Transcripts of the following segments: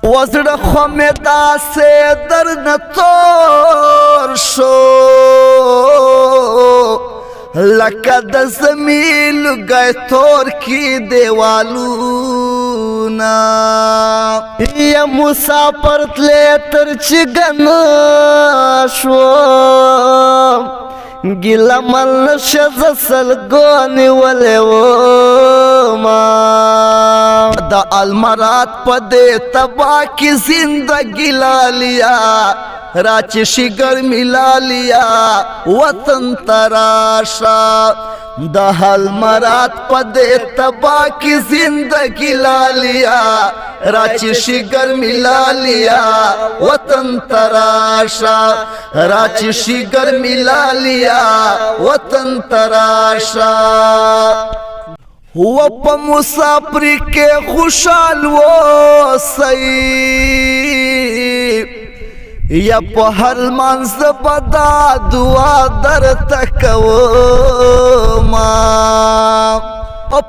وزړه خو مې داسې درنه تور شو لکه د زمین لوګی تور کې دیوالونه یا مسافر تلې تر چې ګنه شوم ګیله مل نشه زه سلګو نیولې وما د المرات په دې تبا کې زندګي لالیا راچې شګر ملالیا وطن تراشا د المرات په دې تبا کې زندګي لالیا راچې شګر ملالیا وطن تراشا راچې شګر ملالیا وطن تراشا و په مسافر کې خوشحال اوسئ یا په هر منځ بدا دعا درته کومه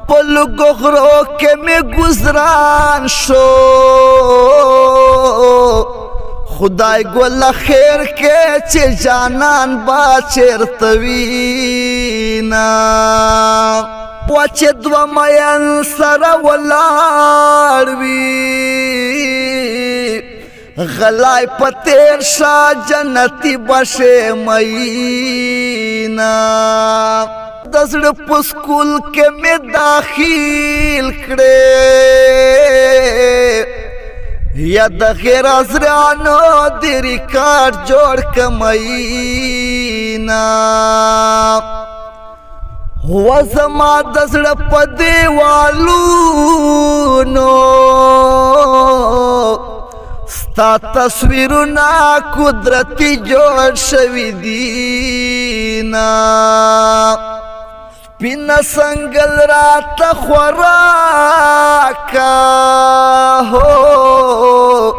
په لږو غرو کې مې ګذران شو خدای ګله خیر کې چې جانان با چېرته وینا وچه دو مین سر ولاړ وی غلای پتیر شا جنتی بشه مینا دزړ پسکول کې مې داخل کړې یا د غیر ازرانو د ریکارډ جوړ کمینا و زما د زړه په دیوالونو ستا تصویرونه قدرتي جوړ شوي دینا سپینه سنګل راته خوراکه هو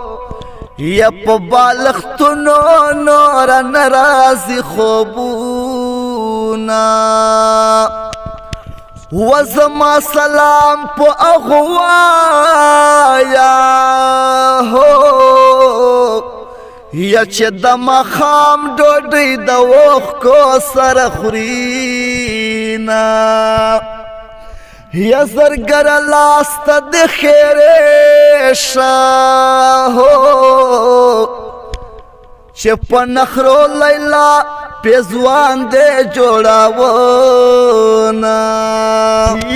یا په بالښتونو نوره نه راځي خوبونه و زما سلام په اغوایا هو یا چې د ماښام ډوډۍ د اوښکو سره خورينا یا زرګره لاسته د خیرې شه هو چې په نخرو لیلا پیزوان دے جوڑاونا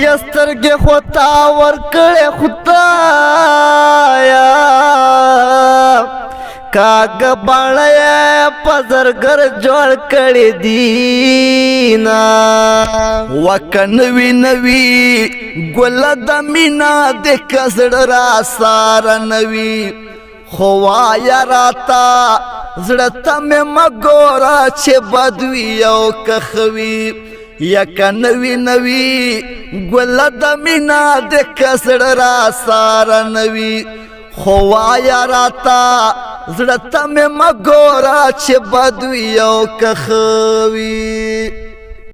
یسترگی خوتا ورکڑے خدایا کاغ باڑے پزرگر جوڑ کڑی دینا وکنوی نوی گلد مینا دے کزڑ را سارا نوی خوایا راتا زړه مې مګوره چې بدوي او کخوي یکه نوي نوي ګله د مینا د کسړه را ساره نوي خو وایه راته زړه مې مګوره چې بدوي او کخوي